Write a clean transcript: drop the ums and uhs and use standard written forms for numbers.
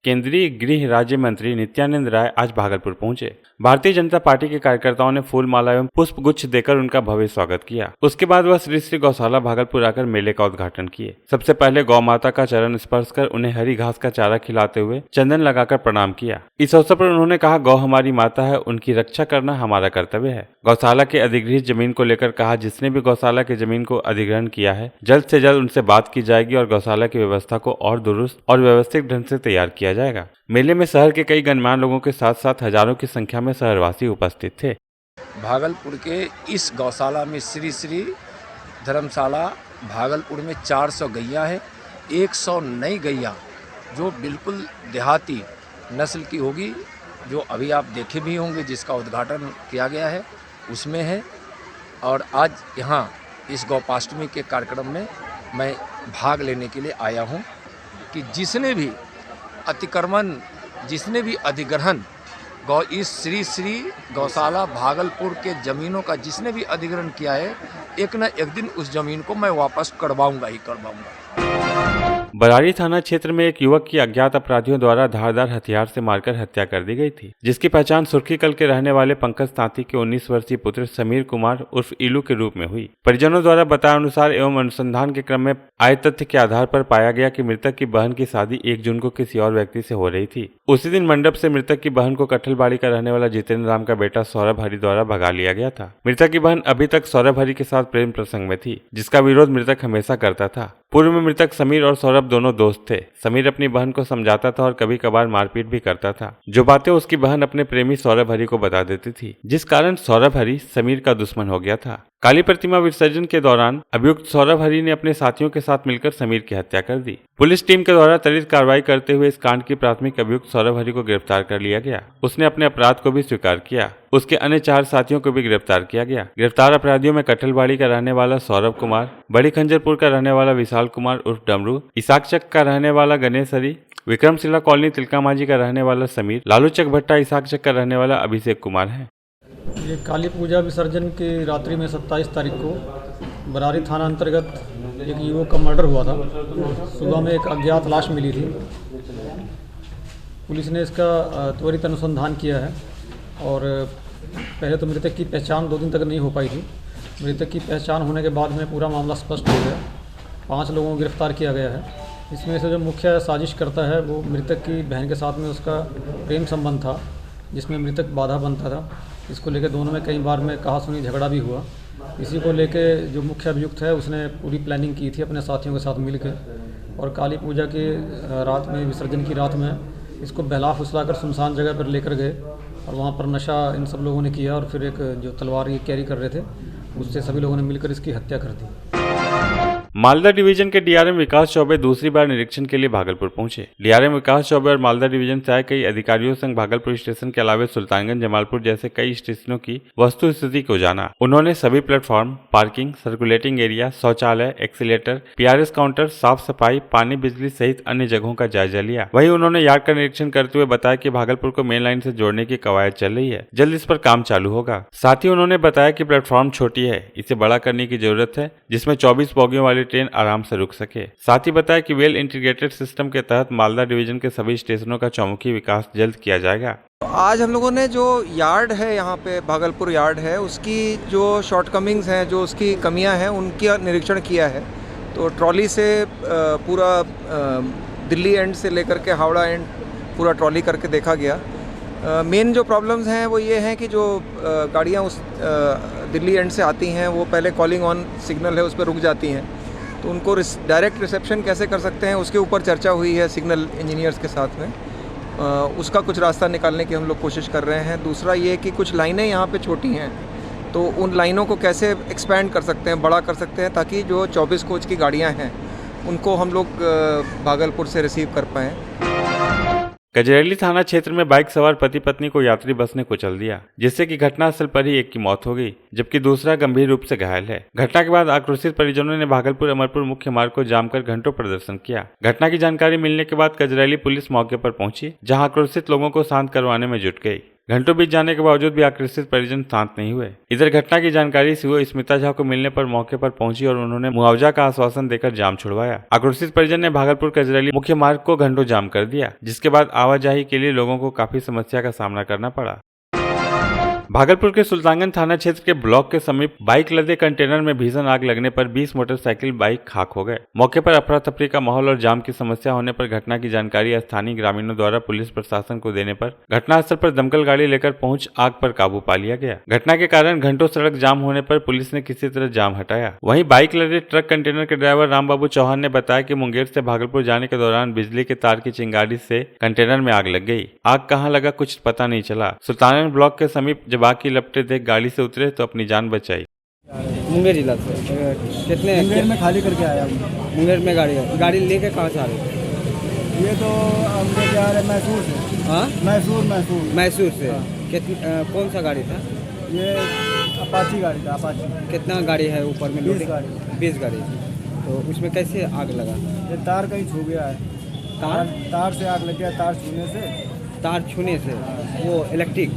केंद्रीय गृह राज्य मंत्री नित्यानंद राय आज भागलपुर पहुंचे। भारतीय जनता पार्टी के कार्यकर्ताओं ने फूल माला एवं पुष्प गुच्छ देकर उनका भव्य स्वागत किया। उसके बाद वह श्री श्री गौशाला भागलपुर आकर मेले का उद्घाटन किए। सबसे पहले गौ माता का चरण स्पर्श कर उन्हें हरी घास का चारा खिलाते हुए चंदन लगाकर प्रणाम किया। इस अवसर पर उन्होंने कहा, गौ हमारी माता है, उनकी रक्षा करना हमारा कर्तव्य है। गौशाला के अधिग्रहित जमीन को लेकर कहा, जिसने भी गौशाला की जमीन को अधिग्रहण किया है जल्द से जल्द उनसे बात की जाएगी और गौशाला की व्यवस्था को और दुरुस्त और व्यवस्थित ढंग से तैयार किया जाएगा। मेले में शहर के कई गणमान्य लोगों के साथ साथ हजारों की संख्या में शहरवासी उपस्थित थे। भागलपुर के इस गौशाला में श्री श्री धर्मशाला भागलपुर में 400 गैया है। 100 नई गैया जो बिल्कुल देहाती नस्ल की होगी, जो अभी आप देखे भी होंगे, जिसका उद्घाटन किया गया है उसमें है। और आज यहाँ इस गौपाष्टमी के कार्यक्रम में मैं भाग लेने के लिए आया हूँ कि जिसने भी अतिक्रमण, जिसने भी अधिग्रहण इस श्री श्री गौशाला भागलपुर के ज़मीनों का जिसने भी अधिग्रहण किया है, एक न एक दिन उस ज़मीन को मैं वापस करवाऊंगा ही करवाऊंगा। बरारी थाना क्षेत्र में एक युवक की अज्ञात अपराधियों द्वारा धारदार हथियार से मारकर हत्या कर दी गई थी, जिसकी पहचान सुर्खीकल के रहने वाले पंकज तांती के 19 वर्षीय पुत्र समीर कुमार उर्फ इलू के रूप में हुई। परिजनों द्वारा बताया अनुसार एवं अनुसंधान के क्रम में आए तथ्य के आधार पर पाया गया कि मृतक की बहन की शादी 1 जून को किसी और व्यक्ति से हो रही थी। उसी दिन मंडप से मृतक की बहन को कठलबाड़ी का रहने वाला जितेंद्र राम का बेटा सौरभ हरि द्वारा भगा लिया गया था। मृतक की बहन अभी तक सौरभ हरि के साथ प्रेम प्रसंग में थी, जिसका विरोध मृतक हमेशा करता था। पूर्व में मृतक समीर और सौरभ दोनों दोस्त थे। समीर अपनी बहन को समझाता था और कभी कभार मारपीट भी करता था, जो बातें उसकी बहन अपने प्रेमी सौरभ हरि को बता देती थी, जिस कारण सौरभ हरि समीर का दुश्मन हो गया था। काली प्रतिमा विसर्जन के दौरान अभियुक्त सौरभ हरि ने अपने साथियों के साथ मिलकर समीर की हत्या कर दी। पुलिस टीम के द्वारा त्वरित कार्रवाई करते हुए इस कांड की प्राथमिक अभियुक्त सौरभ हरि को गिरफ्तार कर लिया गया। उसने अपने अपराध को भी स्वीकार किया। उसके अन्य 4 साथियों को भी गिरफ्तार किया गया। गिरफ्तार अपराधियों में कठलबाड़ी का रहने वाला सौरभ कुमार, बड़ी खंजरपुर का रहने वाला विशाल कुमार उर्फ डमरू, इसाकचक का रहने वाला गणेश हरि, विक्रमशिला कॉलोनी तिलका मांझी का रहने वाला समीर, लालूचक भट्टा इसाकचक का रहने वाला अभिषेक कुमार है। ये काली पूजा विसर्जन की रात्रि में 27 तारीख को बरारी थाना अंतर्गत एक युवक का मर्डर हुआ था। सुबह में एक अज्ञात लाश मिली थी। पुलिस ने इसका त्वरित अनुसंधान किया है और पहले तो मृतक की पहचान 2 दिन तक नहीं हो पाई थी। मृतक की पहचान होने के बाद में पूरा मामला स्पष्ट हो गया। 5 लोगों को गिरफ्तार किया गया है। इसमें से जो मुख्य साजिश करता है वो मृतक की बहन के साथ में उसका प्रेम संबंध था, जिसमें मृतक बाधा बनता था। इसको लेकर दोनों में कई बार में कहा सुनी झगड़ा भी हुआ। इसी को लेकर जो मुख्य अभियुक्त है उसने पूरी प्लानिंग की थी अपने साथियों के साथ मिलकर, और काली पूजा की रात में, विसर्जन की रात में इसको बहला फुसलाकर सुनसान जगह पर लेकर गए और वहाँ पर नशा इन सब लोगों ने किया और फिर एक जो तलवार ये कैरी कर रहे थे उससे सभी लोगों ने मिलकर इसकी हत्या कर दी। मालदा डिवीजन के डीआरएम विकास चौबे दूसरी बार निरीक्षण के लिए भागलपुर पहुंचे। डीआरएम विकास चौबे और मालदा डिवीजन से आए कई अधिकारियों संग भागलपुर स्टेशन के अलावा सुल्तानगंज, जमालपुर जैसे कई स्टेशनों की वस्तु स्थिति को जाना। उन्होंने सभी प्लेटफॉर्म, पार्किंग, सर्कुलेटिंग एरिया, शौचालय, एक्सीलेटर, पीआरएस काउंटर, साफ सफाई, पानी, बिजली सहित अन्य जगहों का जायजा लिया। वहीं उन्होंने यार्ड का निरीक्षण करते हुए बताया कि भागलपुर को मेन लाइन से जोड़ने की कवायद चल रही है, जल्द इस पर काम चालू होगा। साथ ही उन्होंने बताया कि प्लेटफॉर्म छोटी है, इसे बड़ा करने की जरूरत है, जिसमें 24 बोगियों वाली ट्रेन आराम से रुक सके। साथ ही बताया कि वेल इंटीग्रेटेड सिस्टम के तहत मालदा डिवीजन के सभी स्टेशनों का चौमुखी विकास जल्द किया जाएगा। आज हम लोगों ने जो यार्ड है, यहाँ पे भागलपुर यार्ड है, उसकी जो शॉर्टकमिंग्स हैं, जो उसकी कमियां हैं, उनका निरीक्षण किया है। तो ट्रॉली से पूरा दिल्ली एंड से लेकर के हावड़ा एंड पूरा ट्रॉली करके देखा गया। मेन जो प्रॉब्लम्स हैं वो ये हैं कि जो गाड़ियाँ उस दिल्ली एंड से आती हैं वो पहले कॉलिंग ऑन सिग्नल है उस पर रुक जाती हैं, तो उनको डायरेक्ट रिसेप्शन कैसे कर सकते हैं उसके ऊपर चर्चा हुई है सिग्नल इंजीनियर्स के साथ में। उसका कुछ रास्ता निकालने की हम लोग कोशिश कर रहे हैं। दूसरा ये कि कुछ लाइनें यहाँ पे छोटी हैं, तो उन लाइनों को कैसे एक्सपैंड कर सकते हैं, बड़ा कर सकते हैं, ताकि जो 24 कोच की गाड़ियाँ हैं उनको हम लोग भागलपुर से रिसीव कर पाएँ। गजरेली थाना क्षेत्र में बाइक सवार पति पत्नी को यात्री बस ने कुचल दिया, जिससे कि घटनास्थल पर ही एक की मौत हो गई, जबकि दूसरा गंभीर रूप से घायल है। घटना के बाद आक्रोशित परिजनों ने भागलपुर अमरपुर मुख्य मार्ग को जाम कर घंटों प्रदर्शन किया। घटना की जानकारी मिलने के बाद गजरेली पुलिस मौके पर पहुंची, जहां आक्रोशित लोगों को शांत करवाने में जुट गई। घंटों बीत जाने के बावजूद भी आक्रोशित परिजन शांत नहीं हुए। इधर घटना की जानकारी सीओ स्मिता झा को मिलने पर मौके पर पहुंची और उन्होंने मुआवजा का आश्वासन देकर जाम छुड़वाया। आक्रोशित परिजन ने भागलपुर कजरैली मुख्य मार्ग को घंटों जाम कर दिया, जिसके बाद आवाजाही के लिए लोगों को काफी समस्या का सामना करना पड़ा। भागलपुर के सुल्तानगंज थाना क्षेत्र के ब्लॉक के समीप बाइक लदे कंटेनर में भीषण आग लगने पर 20 मोटरसाइकिल बाइक खाक हो गए। मौके पर अफरा तफरी का माहौल और जाम की समस्या होने पर घटना की जानकारी स्थानीय ग्रामीणों द्वारा पुलिस प्रशासन को देने पर घटनास्थल पर दमकल गाड़ी लेकर पहुंच आग पर काबू पा लिया गया। घटना के कारण घंटों सड़क जाम होने पर पुलिस ने किसी तरह जाम हटाया। वहीं बाइक लदे ट्रक कंटेनर के ड्राइवर रामबाबू चौहान ने बताया कि मुंगेर से भागलपुर जाने के दौरान बिजली के तार की चिंगारी से कंटेनर में आग लग गई। आग कहाँ लगा कुछ पता नहीं चला। सुल्तानगंज ब्लॉक के समीप जब आग की लपटें देख गाड़ी से उतरे तो अपनी जान बचाई। मुंगेर जिला से कितने मुंगेर में खाली करके आया हूँ। मुंगेर में गाड़ी लेके कहाँ से आ रहे थे? ये तो हम लेके आ रहे मैसूर से। हाँ, मैसूर से। हाँ। कौन सा गाड़ी था? ये अपाची गाड़ी था। अपाची। कितना गाड़ी है ऊपर में? 20 गाड़ी। 20 गाड़ी। तो उसमें कैसे आग लगा? ये तार कहीं छू गया है। तार से आग लग गया। तार छूने से वो इलेक्ट्रिक